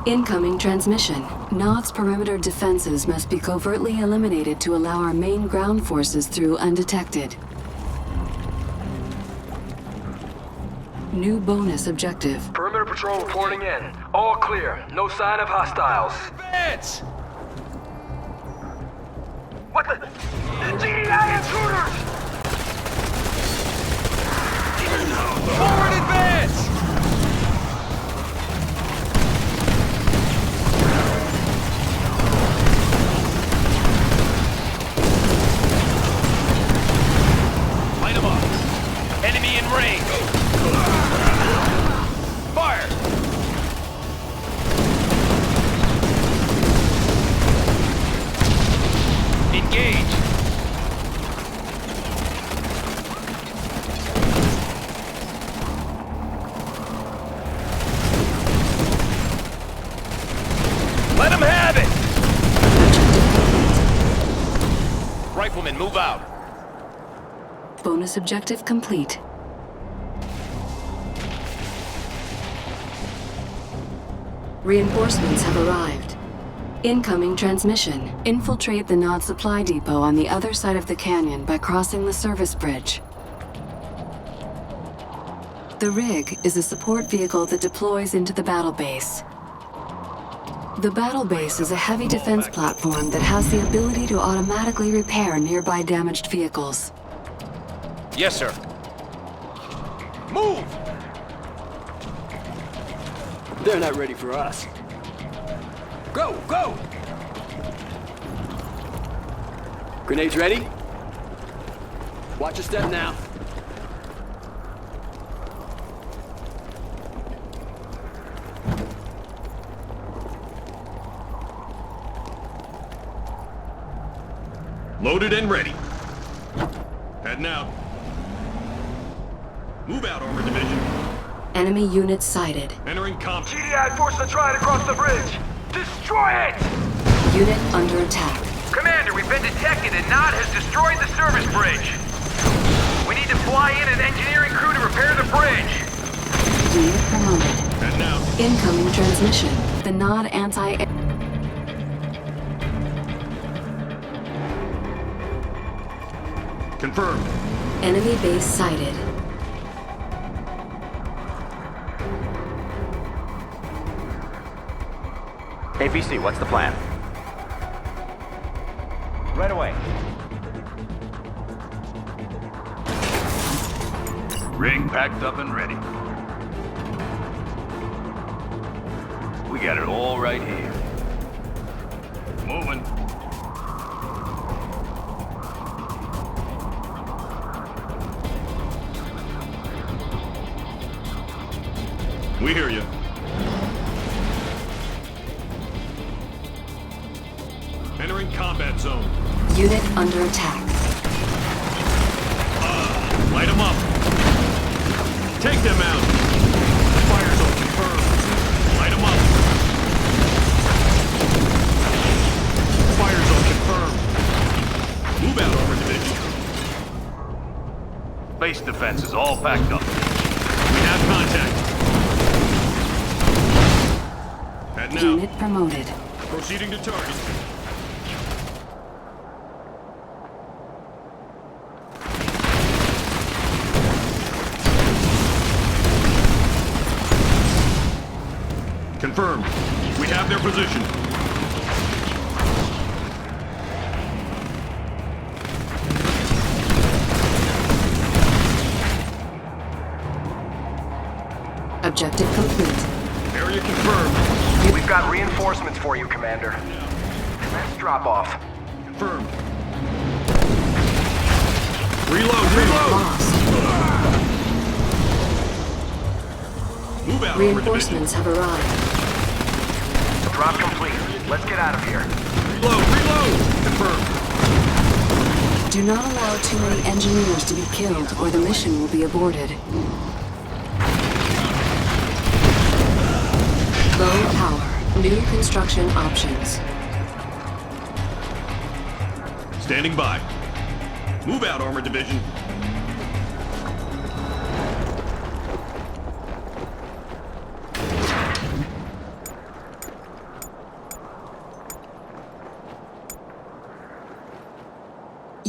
Incoming transmission. Nod's perimeter defenses must be covertly eliminated to allow our main ground forces through undetected. New bonus objective. Perimeter patrol reporting in. All clear. No sign of hostiles. Advance! What the? GDI intruders! Forward advance! Light 'em up. Enemy in range. Fire! Engage! Let 'em have it! Riflemen, move out. Bonus objective complete. Reinforcements have arrived. Incoming transmission. Infiltrate the Nod supply depot on the other side of the canyon by crossing the service bridge. The rig is a support vehicle that deploys into the battle base. The battle base is a heavy defense platform that has the ability to automatically repair nearby damaged vehicles. Yes, sir. Move! They're not ready for us. Go, go! Grenades ready? Watch your step now. Loaded and ready. Heading out. Move out, Armor Division. Enemy units sighted. Entering comp. GDI forces are trying to cross the bridge. Destroy it! Unit under attack. Commander, we've been detected and Nod has destroyed the service bridge. We need to fly in an engineering crew to repair the bridge. Unit promoted. Heading out. Incoming transmission. The Nod anti-air... Confirmed. Enemy base sighted. APC, what's the plan? Right away. Rig packed up and ready. We got it all right here. Moving. We hear you. Entering combat zone. Unit under attack. Light them up. Take them out. Fire zone confirmed. Light them up. Fire zone confirmed. Move out, Armor Division. Base defense is all packed up. We have contact. Heading out. Unit promoted. Proceeding to target. Confirmed. We have their position. Objective complete. Area confirmed. We've got reinforcements for you, Commander. Let's drop off. Confirmed. Reload, reload! Lost. Move out, Armor Division. Reinforcements have arrived. Drop complete. Let's get out of here. Reload, reload! Confirmed. Do not allow too many engineers to be killed or the mission will be aborted. Low power. New construction options. Standing by. Move out, Armor Division.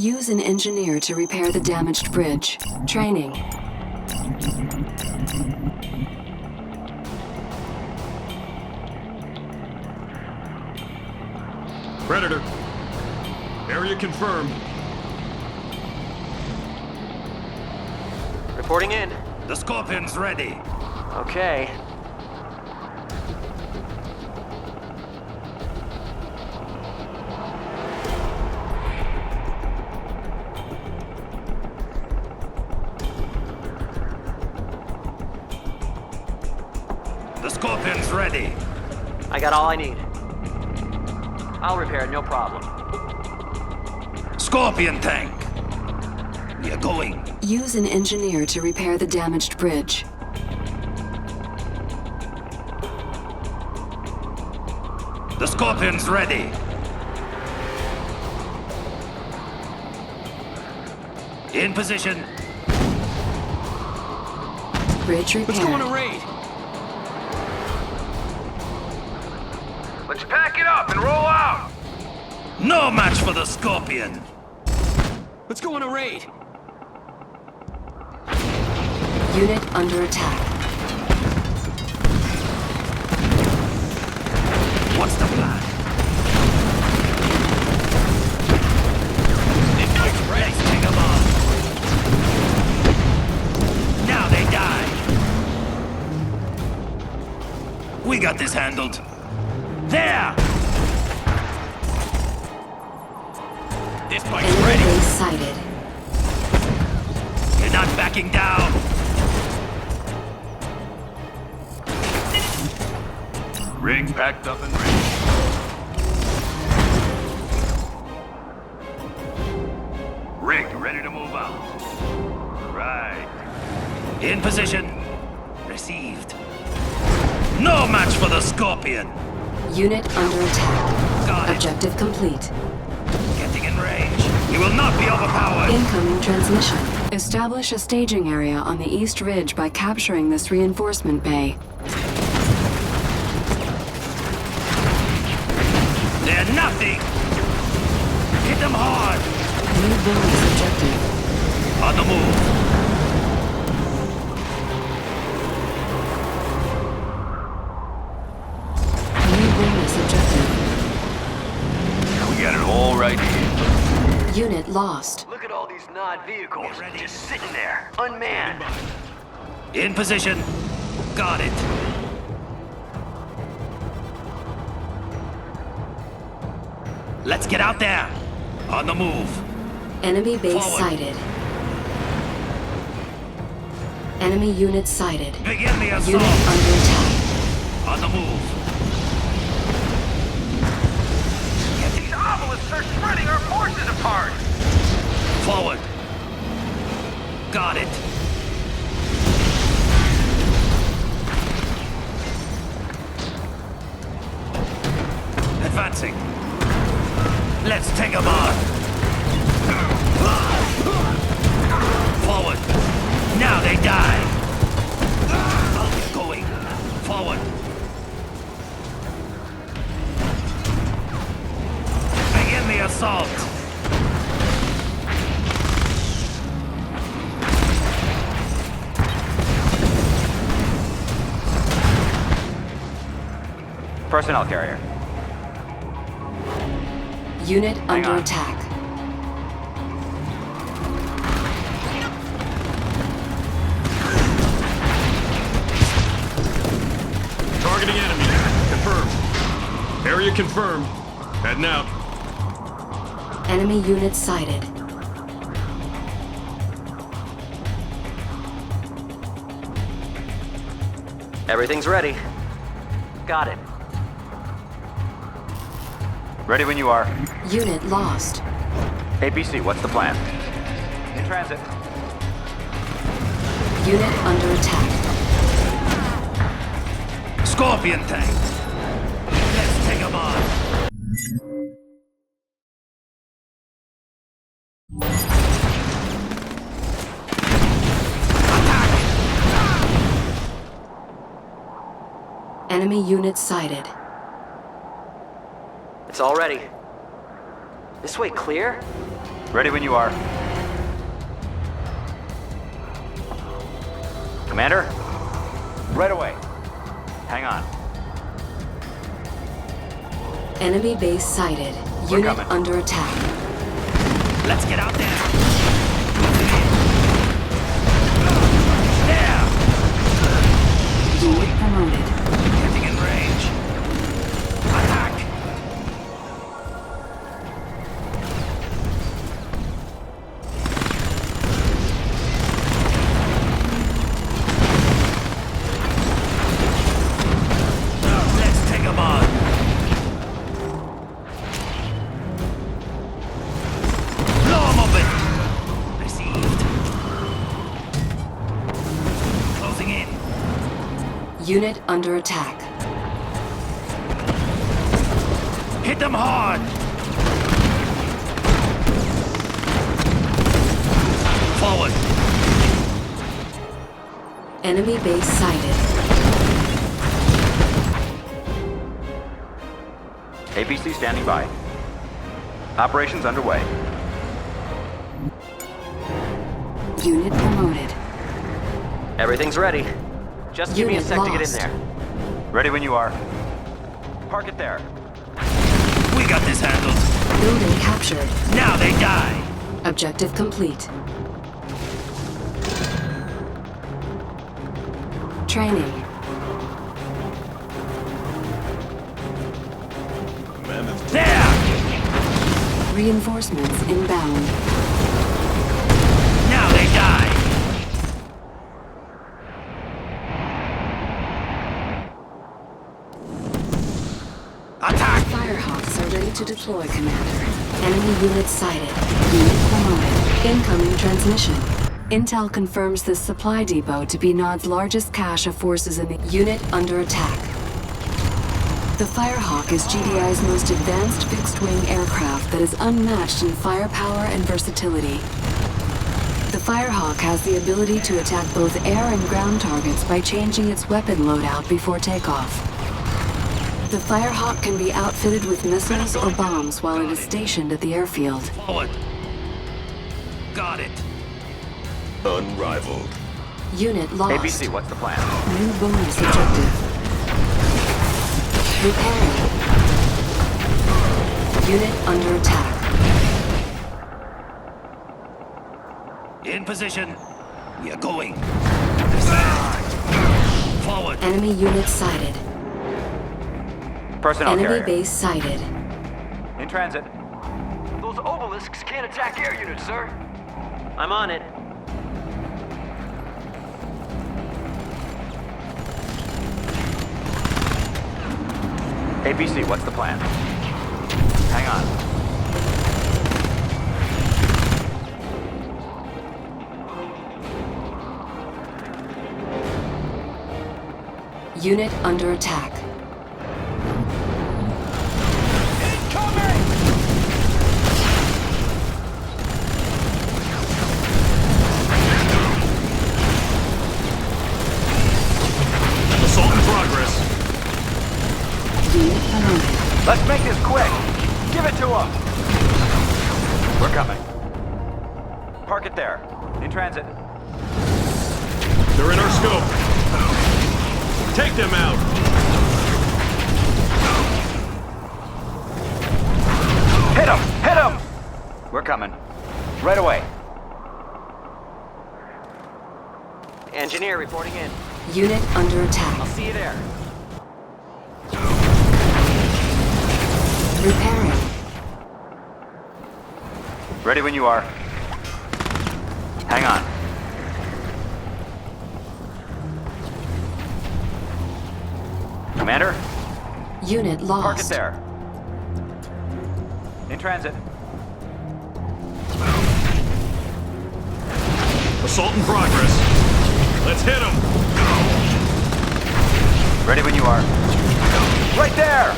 Use an engineer to repair the damaged bridge. Training. Predator. Area confirmed. Reporting in. The Scorpion's ready. Okay. The Scorpion's ready. I got all I need. I'll repair it, no problem. Scorpion tank. We are going. Use an engineer to repair the damaged bridge. The Scorpion's ready. In position. Bridge Let's go on a repaired. raid. Let's pack it up and roll out! No match for the Scorpion. Let's go on a raid. Unit under attack. What's the plan? Let's take 'em on. Now they die. We got this handled. There! This bike's Enemy ready. base sighted. You're not backing down. Rig packed up and ready. Rig ready to move out. Right. In position. Received. No match for the Scorpion. Unit under attack. Got it. Objective complete. Getting in range. We will not be overpowered. Incoming transmission. Establish a staging area on the East Ridge by capturing this reinforcement bay. They're nothing. Hit them hard. New bonus objective. On the move. New bonus objective. We got it all right here. Unit lost. Look at all these vehicles just sitting there, unmanned. In position. Got it. Let's get out there. On the move. Enemy base Forward. sighted. Enemy unit sighted. Begin the assault. Unit under attack. On the move. These obelisks are spreading our forces apart! Forward. Got it. Advancing. Let's take 'em on. Forward. Now they die. I'll get going. Forward. Begin the assault. Personnel carrier. Unit under on. attack. Targeting enemy. Confirmed. Area confirmed. Heading out. Enemy unit sighted. Everything's ready. Got it. Ready when you are. Unit lost. APC, what's the plan? In transit. Unit under attack. Scorpion tank. Let's take 'em on. Enemy unit sighted. It's all ready. This way clear? Ready when you are. Commander? Right away. Hang on. Enemy base sighted. We're Unit coming. under attack. Let's get out there. There. Unit promoted. Getting in range. Attack. Let's take 'em on. Blow 'em open. Received. Closing in. Unit under attack. Hit them hard. Forward. Enemy base sighted. APC standing by. Operations underway. Unit promoted. Everything's ready. Just give me a Unit sec to get in lost. there. Ready when you are. Park it there. We got this handled. Building captured. Now they die. Objective complete. Training. There. Reinforcements inbound. Now they die. Attack. Firehawks are ready to deploy, Commander. Enemy unit sighted. Unit promoted. Incoming transmission. Intel confirms this supply depot to be Nod's largest cache of forces in the unit under attack. The Firehawk is GDI's most advanced fixed-wing aircraft that is unmatched in firepower and versatility. The Firehawk has the ability to attack both air and ground targets by changing its weapon loadout before takeoff. The Firehawk can be outfitted with missiles or bombs while it is stationed at the airfield. Forward. Got it. Unrivaled. Unit lost. APC, what's the plan? New bonus objective. Repairing. Unit under attack. In position. We are going. Forward. Enemy unit sighted. Personnel Enemy carrier. base sighted. In transit. Those obelisks can't attack air units, sir. I'm on it. APC, what's the plan? Hang on. Unit under attack. Assault in progress. Unit promoted. Let's make this quick. Give it to them. We're coming. Park it there. In transit. They're in our scope. Take them out. Hit them! Hit them! We're coming. Right away. Engineer reporting in. Unit under I'll attack. see you there. Repairing. Ready when you are. Hang on. Commander, Unit lost. park it there. In transit. Assault in progress. Let's hit them. Ready when you are. Right there!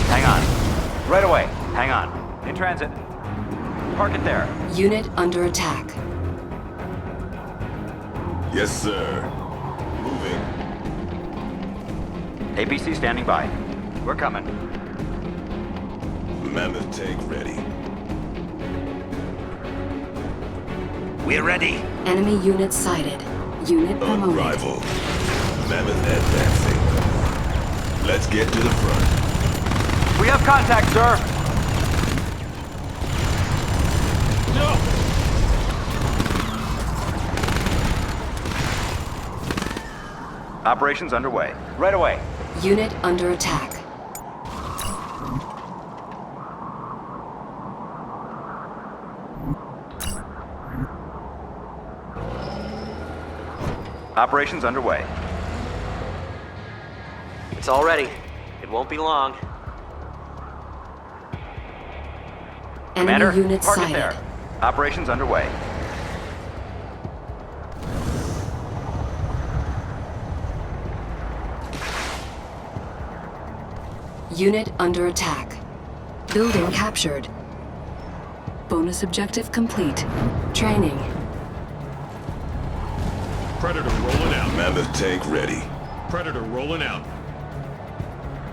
Hang on. Right away. Hang on. In transit. Park it there. Unit under attack. Yes, sir. Moving. APC standing by. We're coming. Mammoth tank ready. We're ready. Enemy unit sighted. Unit promoted. Unrivaled. Mammoth advancing. Let's get to the front. We have contact, sir. No! Operations underway. Right away. Unit under attack. Operations underway. It's all ready. It won't be long. Enemy Commander, unit target sighted. there. Operations underway. Unit under attack. Building captured. Bonus objective complete. Training. Predator rolling out. Mammoth tank ready. Predator rolling out.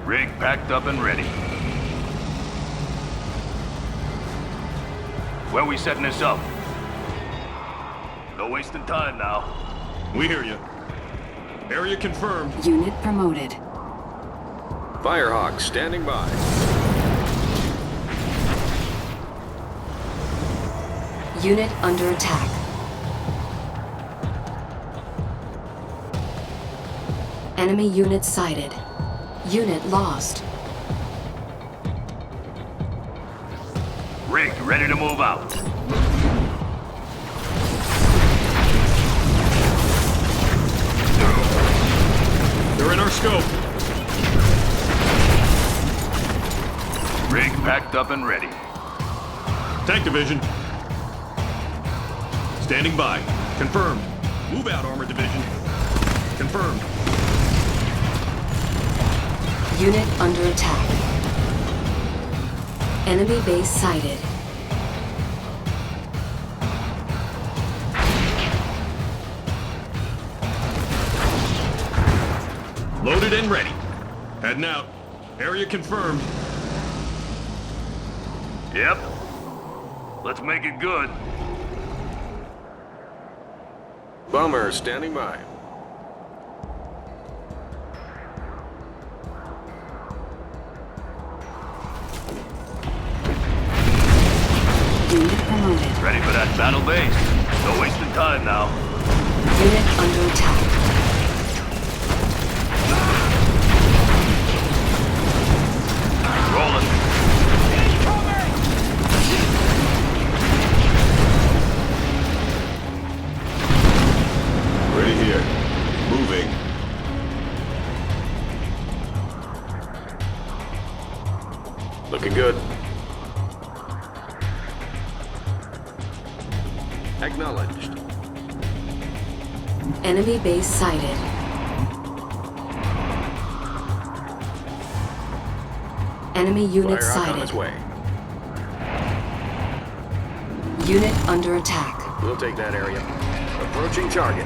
Rig packed up and ready. Where we setting this up? No wasting time now. We hear you. Area confirmed. Unit promoted. Firehawk standing by. Unit under attack. Enemy unit sighted. Unit lost. Rig ready to move out. They're in our scope. Rig packed up and ready. Tank division. Standing by. Confirmed. Move out, armored division. Confirmed. Unit under attack. Enemy base sighted. Loaded and ready. Heading out. Area confirmed. Yep. Let's make it good. Bomber standing by. Unit promoted. Ready for that battle base. No wasting time now. Unit under attack. Rolling. Ready here. Moving. Looking good. Acknowledged. Enemy base sighted. Enemy unit Firehawk on its sighted. way. Unit under attack. We'll take that area. Approaching target.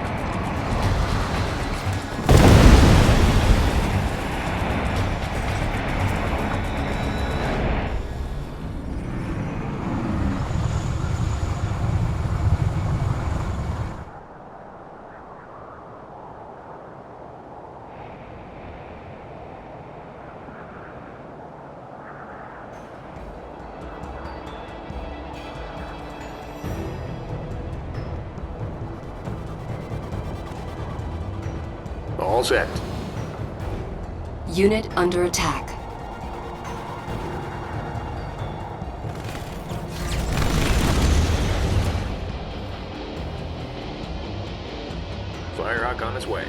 All set. Unit under attack. Firehawk on its way.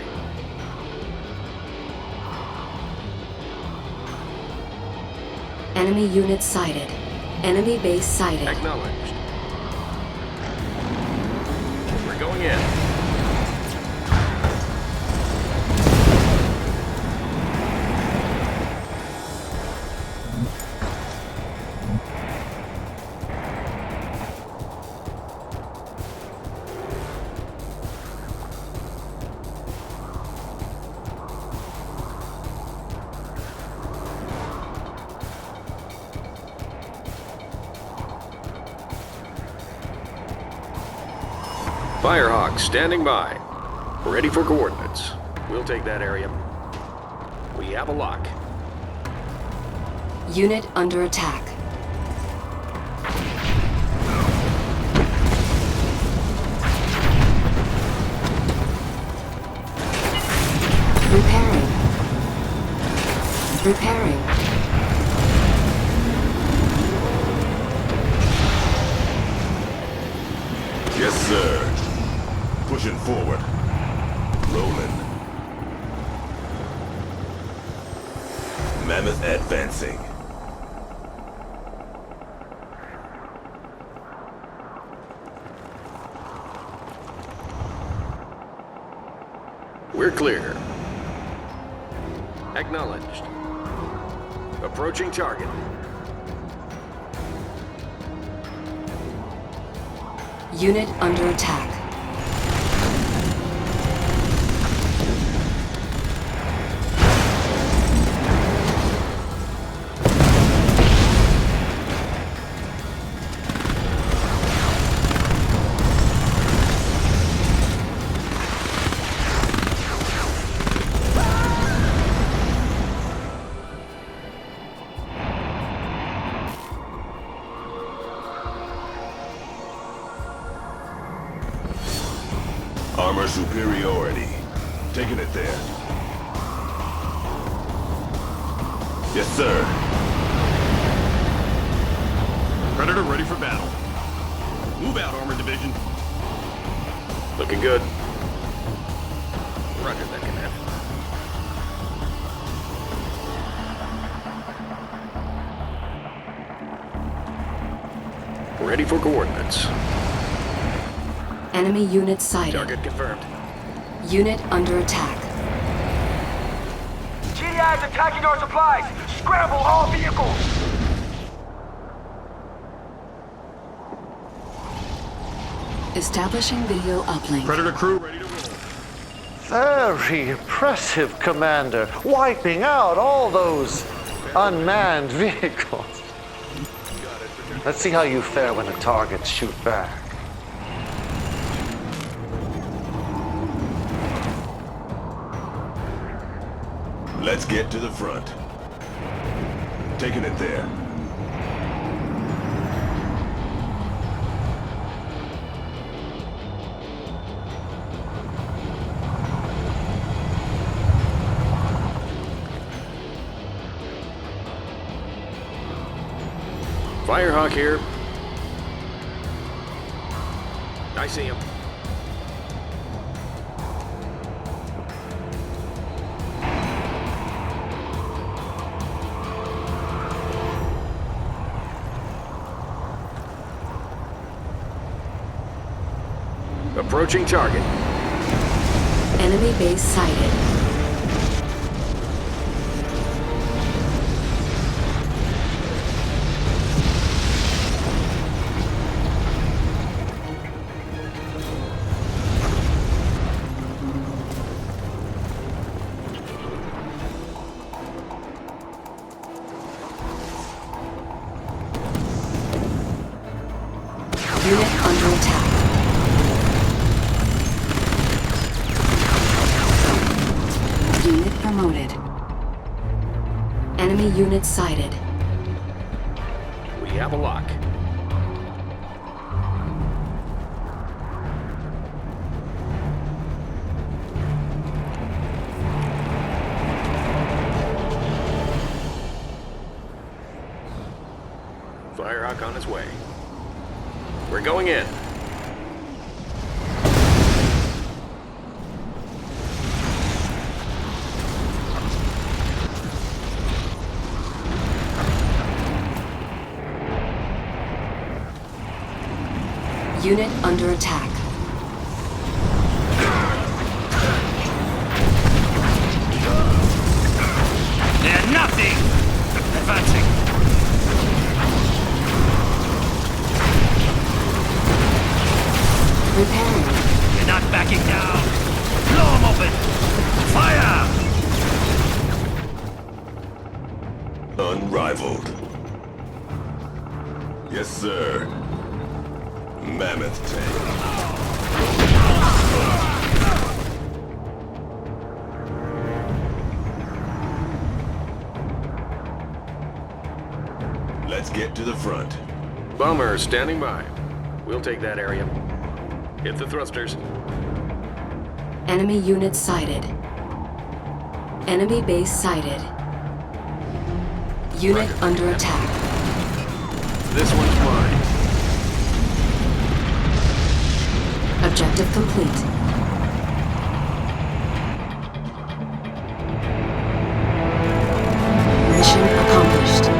Enemy unit sighted. Enemy base sighted. Acknowledged. We're going in. Firehawk, standing by. Ready for coordinates. We'll take that area. We have a lock. Unit under attack. Repairing. Repairing. Yes, sir. Pushing forward. Rolling. Mammoth advancing. We're clear. Acknowledged. Approaching target. Unit under attack. Armor superiority. Taking it there. Yes, sir. Predator ready for battle. Move out, Armor Division. Looking good. Roger that, Command. Ready for coordinates. Enemy unit sighted. Target confirmed. Unit under attack. GDI is attacking our supplies! Scramble all vehicles! Establishing video uplink. Predator crew ready to roll. Very impressive, Commander. Wiping out all those unmanned vehicles. Let's see how you fare when the targets shoot back. Let's get to the front. Taking it there. Firehawk here. I see him. Approaching target. Enemy base sighted. Unit under attack. Unit promoted. Enemy unit sighted. We have a lock. Firehawk on its way. We're going in. Unit under attack. They're nothing! Advancing. Repairing. You're not backing down. Blow them open. Fire! Unrivaled. Yes, sir. Mammoth tank. Let's get to the front. Bomber standing by. We'll take that area. Hit the thrusters. Enemy unit sighted. Enemy base sighted. Unit Roger. under attack. This one's mine. Objective complete. Mission accomplished.